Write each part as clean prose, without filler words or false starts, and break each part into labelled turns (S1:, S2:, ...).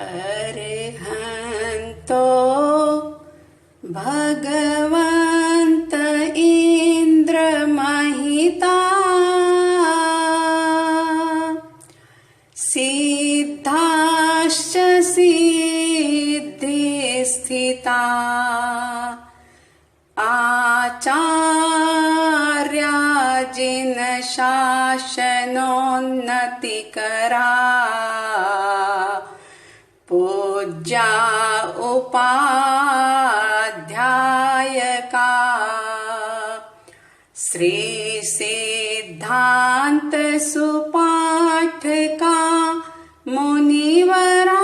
S1: अरहन्तो भगवन्त इन्द्रमहिता सिद्धाश्च सिद्धिस्थिता आचार्या जिनशासनोन्नतिकरा पूज्या उपाध्यायका श्री सिद्धांत सुपाठका मुनिवरा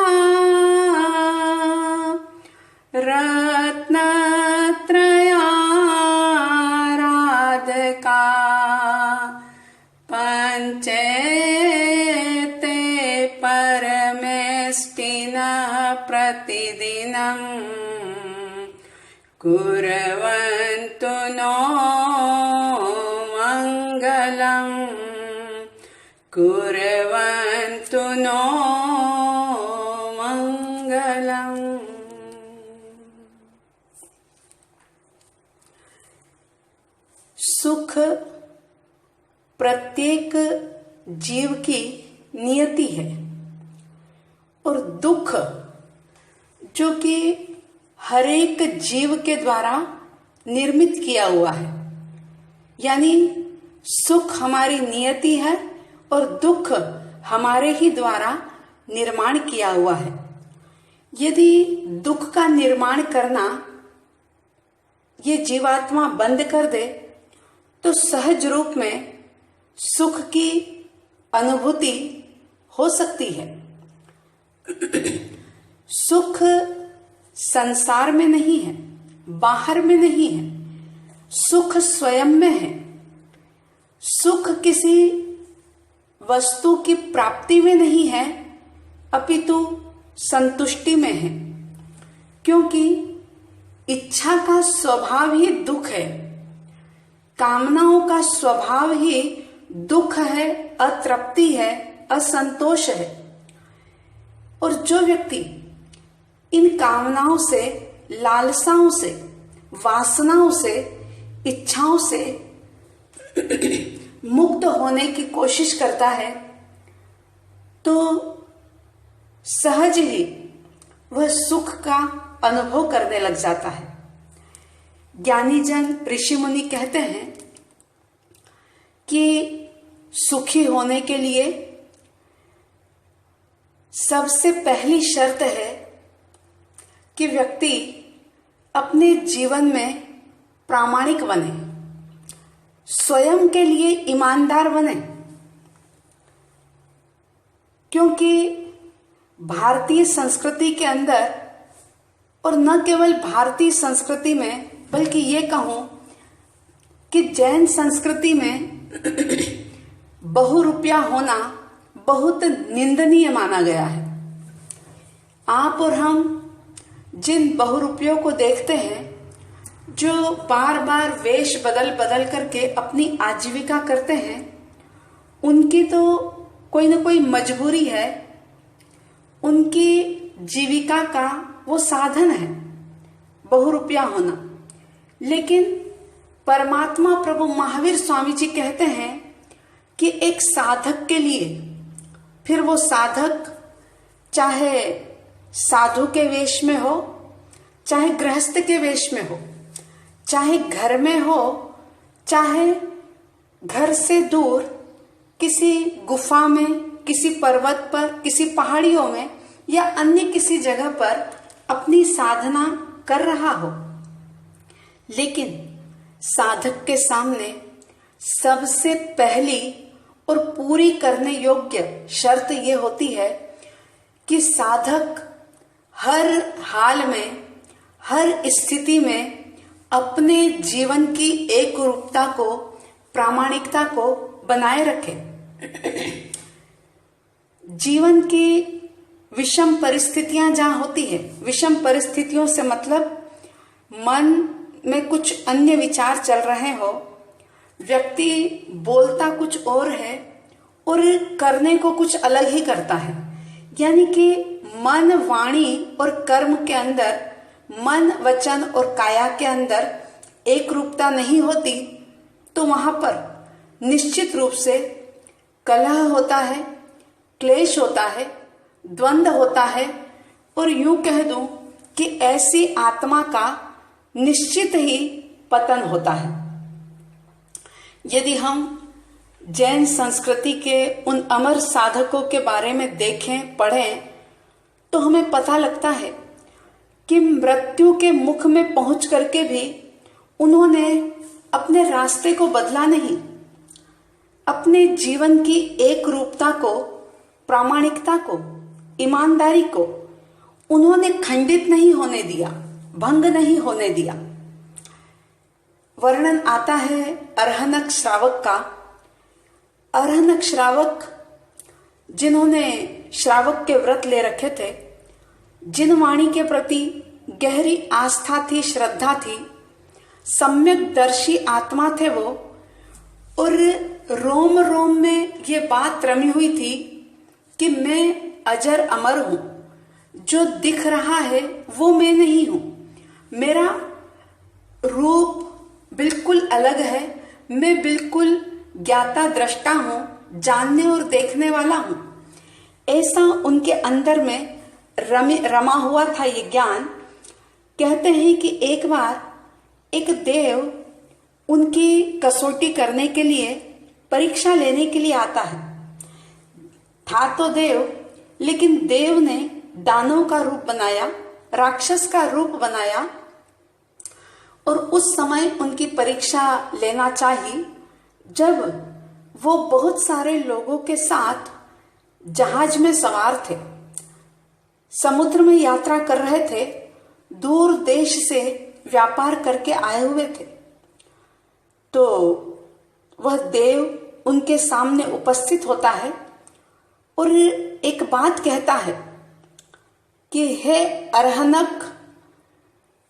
S1: रत्नत्रयाराधका पंचेते परमेष्टिनः प्रतिदिनं कुर्वन्तु नो मङ्गलं कुर्वन्तु नो मङ्गलम्। सुख प्रत्येक जीव की नियति है और दुख जो कि हर एक जीव के द्वारा निर्मित किया हुआ है। यानी सुख हमारी नियति है और दुख हमारे ही द्वारा निर्माण किया हुआ है। यदि दुख का निर्माण करना ये जीवात्मा बंद कर दे तो सहज रूप में सुख की अनुभूति हो सकती है। सुख संसार में नहीं है, बाहर में नहीं है, सुख स्वयं में है। सुख किसी वस्तु की प्राप्ति में नहीं है, अपितु संतुष्टि में है, क्योंकि इच्छा का स्वभाव ही दुख है, कामनाओं का स्वभाव ही दुख है, अतृप्ति है, असंतोष है। और जो व्यक्ति इन कामनाओं से, लालसाओं से, वासनाओं से, इच्छाओं से मुक्त होने की कोशिश करता है तो सहज ही वह सुख का अनुभव करने लग जाता है। ज्ञानी जन, ऋषि मुनि कहते हैं कि सुखी होने के लिए सबसे पहली शर्त है कि व्यक्ति अपने जीवन में प्रामाणिक बने, स्वयं के लिए ईमानदार बने। क्योंकि भारतीय संस्कृति के अंदर, और न केवल भारतीय संस्कृति में बल्कि ये कहूं कि जैन संस्कृति में बहुरूपिया होना बहुत निंदनीय माना गया है। आप और हम जिन बहुरूपियों को देखते हैं जो बार बार वेश बदल बदल करके अपनी आजीविका करते हैं, उनकी तो कोई ना कोई मजबूरी है, उनकी जीविका का वो साधन है बहुरूपिया होना। लेकिन परमात्मा प्रभु महावीर स्वामी जी कहते हैं कि एक साधक के लिए, फिर वो साधक चाहे साधु के वेश में हो, चाहे गृहस्थ के वेश में हो, चाहे घर में हो, चाहे घर से दूर किसी गुफा में, किसी पर्वत पर, किसी पहाड़ियों में या अन्य किसी जगह पर अपनी साधना कर रहा हो, लेकिन साधक के सामने सबसे पहली और पूरी करने योग्य शर्त ये होती है कि साधक हर हाल में, हर स्थिति में अपने जीवन की एक रूपता को, प्रामाणिकता को बनाए रखे। जीवन की विषम परिस्थितियां जहां होती है, विषम परिस्थितियों से मतलब मन में कुछ अन्य विचार चल रहे हो, व्यक्ति बोलता कुछ और है और करने को कुछ अलग ही करता है, यानी कि मन, वाणी और कर्म के अंदर, मन, वचन और काया के अंदर एक रूपता नहीं होती तो वहां पर निश्चित रूप से कलह होता है, क्लेश होता है, द्वंद्व होता है, और यूं कह दूं कि ऐसी आत्मा का निश्चित ही पतन होता है। यदि हम जैन संस्कृति के उन अमर साधकों के बारे में देखें, पढ़ें, तो हमें पता लगता है कि मृत्यु के मुख में पहुंच करके भी उन्होंने अपने रास्ते को बदला नहीं, अपने जीवन की एक रूपता को, प्रामाणिकता को, ईमानदारी को उन्होंने खंडित नहीं होने दिया, भंग नहीं होने दिया। वर्णन आता है अरहनक श्रावक का। अरहनक श्रावक जिन्होंने श्रावक के व्रत ले रखे थे, जिन वाणी के प्रति गहरी आस्था थी, श्रद्धा थी, सम्यक दर्शी आत्मा थे वो, और रोम रोम में ये बात रमी हुई थी कि मैं अजर अमर हूं, जो दिख रहा है वो मैं नहीं हूं, मेरा रूप बिल्कुल अलग है, मैं बिल्कुल ज्ञाता दृष्टा हूं, जानने और देखने वाला हूं। ऐसा उनके अंदर में रमा हुआ था ये ज्ञान। कहते हैं कि एक बार एक देव उनकी कसौटी करने के लिए, परीक्षा लेने के लिए आता है। था तो देव, लेकिन देव ने दानव का रूप बनाया, राक्षस का रूप बनाया, और उस समय उनकी परीक्षा लेना चाहिए जब वो बहुत सारे लोगों के साथ जहाज में सवार थे, समुद्र में यात्रा कर रहे थे, दूर देश से व्यापार करके आए हुए थे। तो वह देव उनके सामने उपस्थित होता है और एक बात कहता है कि हे अरहनक,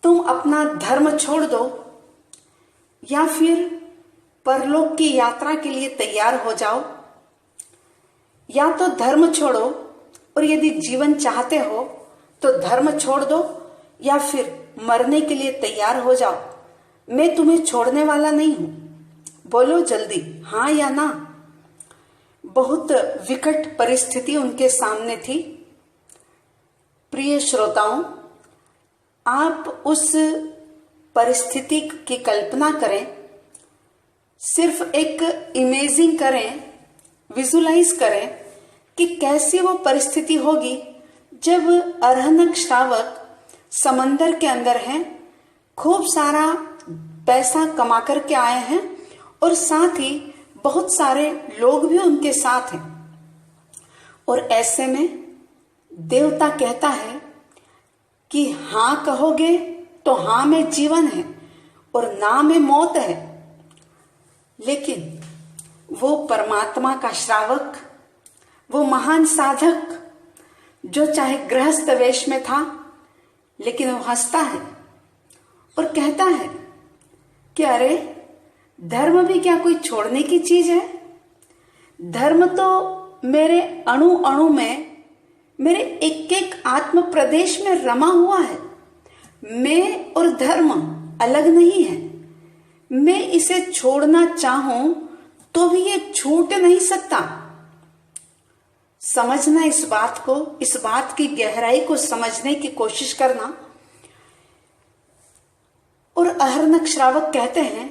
S1: तुम अपना धर्म छोड़ दो या फिर परलोक की यात्रा के लिए तैयार हो जाओ। या तो धर्म छोड़ो, और यदि जीवन चाहते हो तो धर्म छोड़ दो, या फिर मरने के लिए तैयार हो जाओ। मैं तुम्हें छोड़ने वाला नहीं हूं, बोलो जल्दी, हाँ या ना। बहुत विकट परिस्थिति उनके सामने थी। प्रिय श्रोताओं, आप उस परिस्थिति की कल्पना करें, सिर्फ एक इमेजिंग करें, विजुलाइज करें कि कैसी वो परिस्थिति होगी जब अरहनक श्रावक समंदर के अंदर हैं, खूब सारा पैसा कमा करके आए हैं, और साथ ही बहुत सारे लोग भी उनके साथ हैं। और ऐसे में देवता कहता है कि हाँ कहोगे तो हाँ में जीवन है और ना में मौत है। लेकिन वो परमात्मा का श्रावक, वो महान साधक, जो चाहे गृहस्थ वेश में था, लेकिन वो हंसता है और कहता है कि अरे, धर्म भी क्या कोई छोड़ने की चीज है? धर्म तो मेरे अणु अणु में, मेरे एक एक आत्म प्रदेश में रमा हुआ है। मैं और धर्म अलग नहीं है। मैं इसे छोड़ना चाहूं तो भी ये छूट नहीं सकता। समझना इस बात को, इस बात की गहराई को समझने की कोशिश करना। और अरहनक श्रावक कहते हैं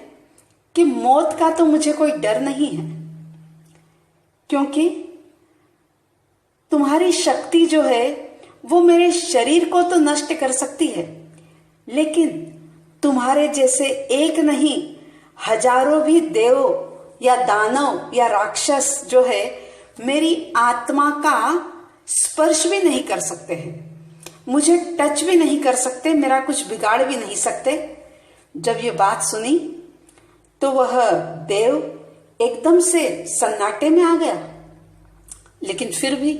S1: कि मौत का तो मुझे कोई डर नहीं है, क्योंकि तुम्हारी शक्ति जो है वो मेरे शरीर को तो नष्ट कर सकती है, लेकिन तुम्हारे जैसे एक नहीं, हजारों भी देव या दानव या राक्षस जो है मेरी आत्मा का स्पर्श भी नहीं कर सकते हैं, मुझे टच भी नहीं कर सकते, मेरा कुछ बिगाड़ भी नहीं सकते। जब ये बात सुनी तो वह देव एकदम से सन्नाटे में आ गया, लेकिन फिर भी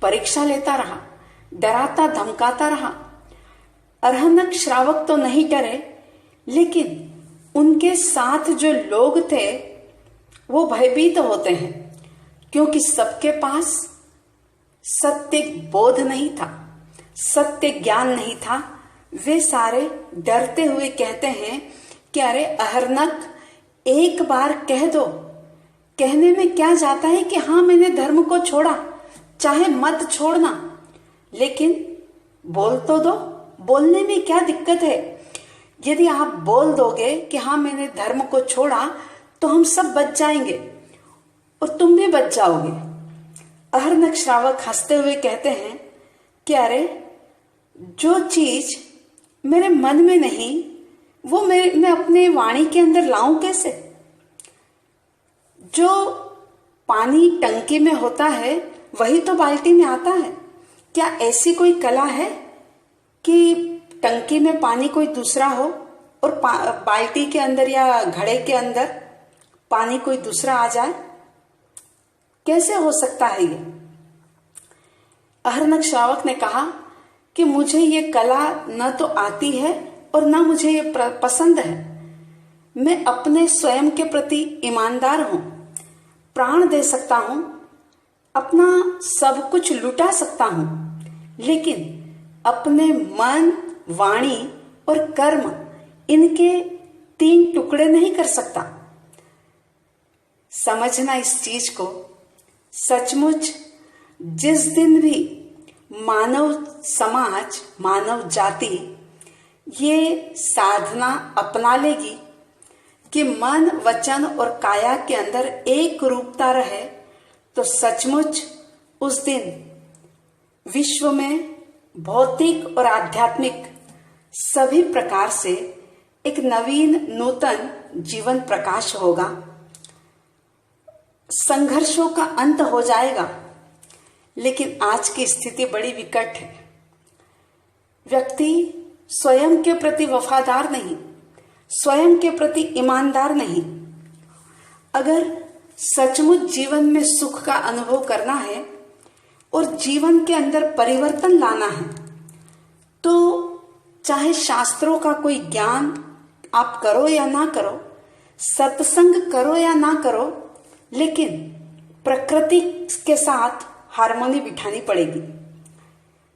S1: परीक्षा लेता रहा, डराता धमकाता रहा। अरहनक श्रावक तो नहीं डरे, लेकिन उनके साथ जो लोग थे वो भयभीत होते हैं, क्योंकि सबके पास सत्य बोध नहीं था। सत्य ज्ञान नहीं था, वे सारे डरते हुए कहते हैं कि अरे अहरनक, एक बार कह दो, कहने में क्या जाता है कि हाँ मैंने धर्म को छोड़ा, चाहे मत छोड़ना, लेकिन बोल तो दो, बोलने में क्या दिक्कत है। यदि आप बोल दोगे कि हाँ मैंने धर्म को छोड़ा तो हम सब बच जाएंगे और तुम भी बच जाओगे। अहरनक श्रावक हंसते हुए कहते हैं कि अरे जो चीज मेरे मन में नहीं वो मैं अपने वाणी के अंदर लाऊं कैसे। जो पानी टंकी में होता है वही तो बाल्टी में आता है। क्या ऐसी कोई कला है कि टंकी में पानी कोई दूसरा हो और बाल्टी के अंदर या घड़े के अंदर पानी कोई दूसरा आ जाए? कैसे हो सकता है ये? अहरनक श्रावक ने कहा कि मुझे ये कला न तो आती है और न मुझे ये पसंद है। मैं अपने स्वयं के प्रति ईमानदार हूं, प्राण दे सकता हूं, अपना सब कुछ लुटा सकता हूं, लेकिन अपने मन, वाणी और कर्म, इनके 3 टुकड़े नहीं कर सकता। समझना इस चीज को। सचमुच जिस दिन भी मानव समाज, मानव जाति ये साधना अपना लेगी कि मन, वचन और काया के अंदर एक रूपता रहे, तो सचमुच उस दिन विश्व में भौतिक और आध्यात्मिक सभी प्रकार से एक नवीन नूतन जीवन प्रकाश होगा। संघर्षों का अंत हो जाएगा। लेकिन आज की स्थिति बड़ी विकट है। व्यक्ति स्वयं के प्रति वफादार नहीं, स्वयं के प्रति ईमानदार नहीं। अगर सचमुच जीवन में सुख का अनुभव करना है और जीवन के अंदर परिवर्तन लाना है, तो चाहे शास्त्रों का कोई ज्ञान आप करो या ना करो, सत्संग करो या ना करो, लेकिन प्रकृति के साथ हार्मोनी बिठानी पड़ेगी।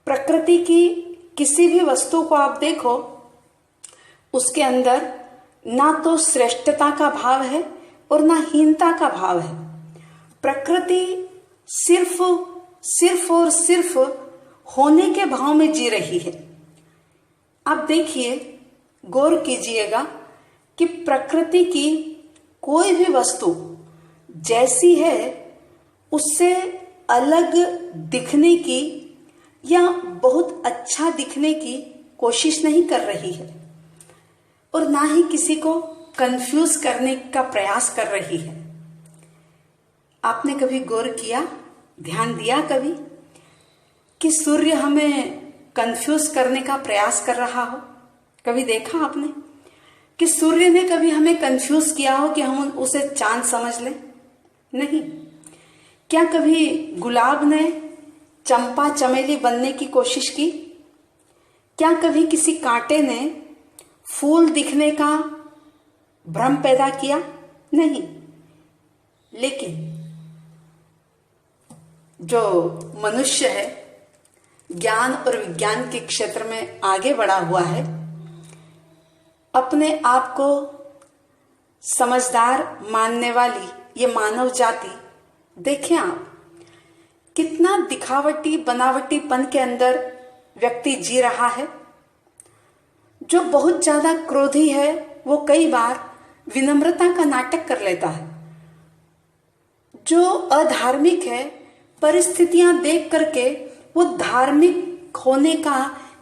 S1: प्रकृति की किसी भी वस्तु को आप देखो, उसके अंदर ना तो श्रेष्ठता का भाव है और ना हीनता का भाव है। प्रकृति सिर्फ और सिर्फ होने के भाव में जी रही है। आप देखिए, गौर कीजिएगा कि प्रकृति की कोई भी वस्तु जैसी है उससे अलग दिखने की या बहुत अच्छा दिखने की कोशिश नहीं कर रही है और ना ही किसी को कंफ्यूज करने का प्रयास कर रही है। आपने कभी गौर किया, ध्यान दिया कभी कि सूर्य हमें कंफ्यूज करने का प्रयास कर रहा हो? कभी देखा आपने कि सूर्य ने कभी हमें कंफ्यूज किया हो कि हम उसे चांद समझ लें? नहीं। क्या कभी गुलाब ने चंपा चमेली बनने की कोशिश की? क्या कभी किसी कांटे ने फूल दिखने का भ्रम पैदा किया? नहीं। लेकिन जो मनुष्य है, ज्ञान और विज्ञान के क्षेत्र में आगे बढ़ा हुआ है, अपने आप को समझदार मानने वाली ये मानव जाति, देखें आप कितना दिखावटी बनावटीपन के अंदर व्यक्ति जी रहा है। जो बहुत ज्यादा क्रोधी है वो कई बार विनम्रता का नाटक कर लेता है। जो अधार्मिक है, परिस्थितियां देख करके वो धार्मिक होने का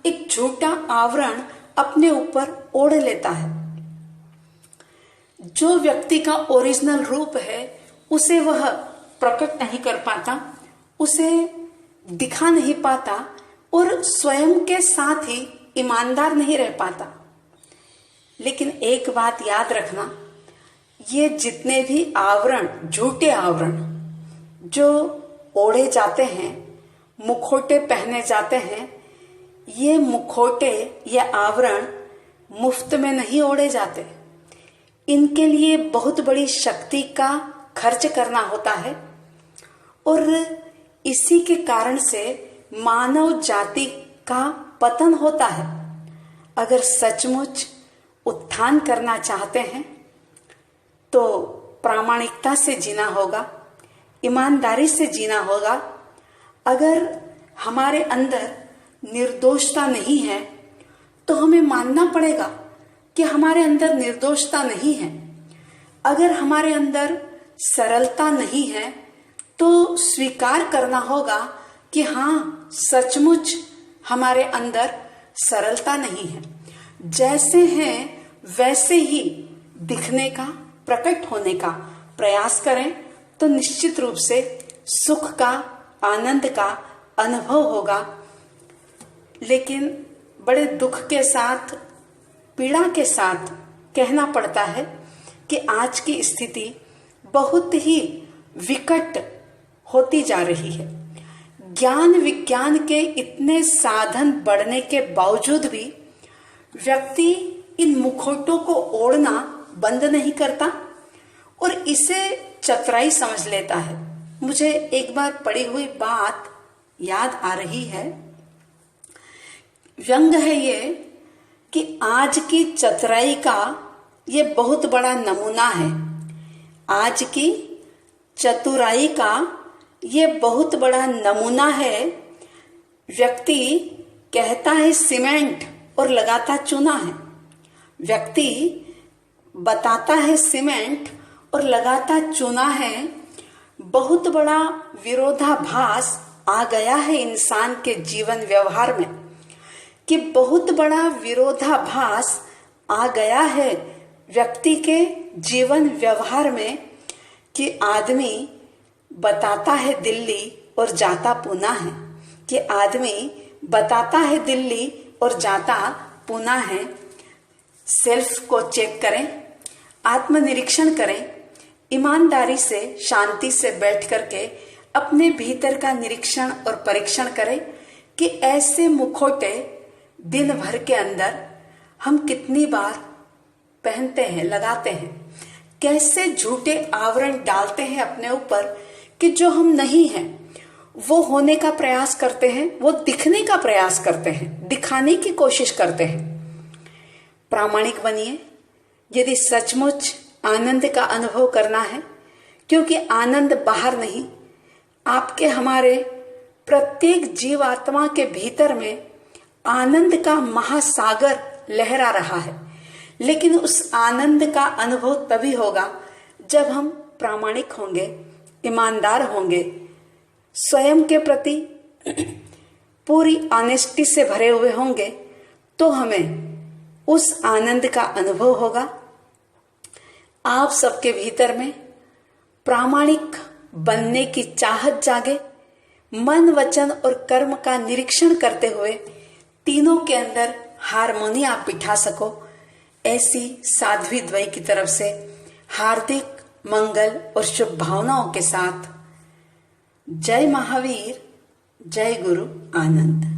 S1: एक झूठा आवरण अपने ऊपर ओढ़ लेता है। जो व्यक्ति का ओरिजिनल रूप है उसे वह प्रकट नहीं कर पाता, उसे दिखा नहीं पाता और स्वयं के साथ ही ईमानदार नहीं रह पाता। लेकिन एक बात याद रखना, ये जितने भी आवरण, झूठे आवरण जो ओढ़े जाते हैं, मुखौटे पहने जाते हैं, ये मुखौटे, ये आवरण मुफ्त में नहीं ओढ़े जाते। इनके लिए बहुत बड़ी शक्ति का खर्च करना होता है और इसी के कारण से मानव जाति का पतन होता है। अगर सचमुच उत्थान करना चाहते हैं तो प्रामाणिकता से जीना होगा, ईमानदारी से जीना होगा। अगर हमारे अंदर निर्दोषता नहीं है तो हमें मानना पड़ेगा कि हमारे अंदर निर्दोषता नहीं है। अगर हमारे अंदर सरलता नहीं है तो स्वीकार करना होगा कि हाँ, सचमुच हमारे अंदर सरलता नहीं है। जैसे हैं वैसे ही दिखने का, प्रकट होने का प्रयास करें तो निश्चित रूप से सुख का, आनंद का अनुभव होगा। लेकिन बड़े दुख के साथ, पीड़ा के साथ कहना पड़ता है कि आज की स्थिति बहुत ही विकट होती जा रही है। ज्ञान विज्ञान के इतने साधन बढ़ने के बावजूद भी व्यक्ति इन मुखौटों को ओढ़ना बंद नहीं करता और इसे चतुराई समझ लेता है। मुझे एक बार पढ़ी हुई बात याद आ रही है। व्यंग है ये कि आज की चतुराई का ये बहुत बड़ा नमूना है। आज की चतुराई का ये बहुत बड़ा नमूना है। व्यक्ति कहता है सीमेंट और लगाता चूना है। व्यक्ति बताता है सीमेंट और लगाता चूना है। बहुत बड़ा विरोधाभास आ गया है इंसान के जीवन व्यवहार में, कि बहुत बड़ा विरोधाभास आ गया है व्यक्ति के जीवन व्यवहार में कि आदमी बताता है दिल्ली और जाता पूना है, कि आदमी बताता है दिल्ली और जाता पूना है। सेल्फ को चेक करें, आत्मनिरीक्षण करें, ईमानदारी से, शांति से बैठ करके अपने भीतर का निरीक्षण और परीक्षण करें कि ऐसे मुखौटे दिन भर के अंदर हम कितनी बार पहनते हैं, लगाते हैं। कैसे झूठे आवरण डालते हैं अपने ऊपर कि जो हम नहीं हैं वो होने का प्रयास करते हैं, वो दिखने का प्रयास करते हैं, दिखाने की कोशिश करते हैं। प्रामाणिक बनिए यदि सचमुच आनंद का अनुभव करना है, क्योंकि आनंद बाहर नहीं, आपके हमारे प्रत्येक जीवात्मा के भीतर में आनंद का महासागर लहरा रहा है। लेकिन उस आनंद का अनुभव तभी होगा जब हम प्रामाणिक होंगे, ईमानदार होंगे, स्वयं के प्रति पूरी ऑनेस्टी से भरे हुए होंगे, तो हमें उस आनंद का अनुभव होगा। आप सबके भीतर में प्रामाणिक बनने की चाहत जागे। मन, वचन और कर्म का निरीक्षण करते हुए तीनों के अंदर हारमोनी आप बिठा सको, ऐसी साध्वी द्वय की तरफ से हार्दिक मंगल और शुभ भावनाओं के साथ जय महावीर, जय गुरु आनंद।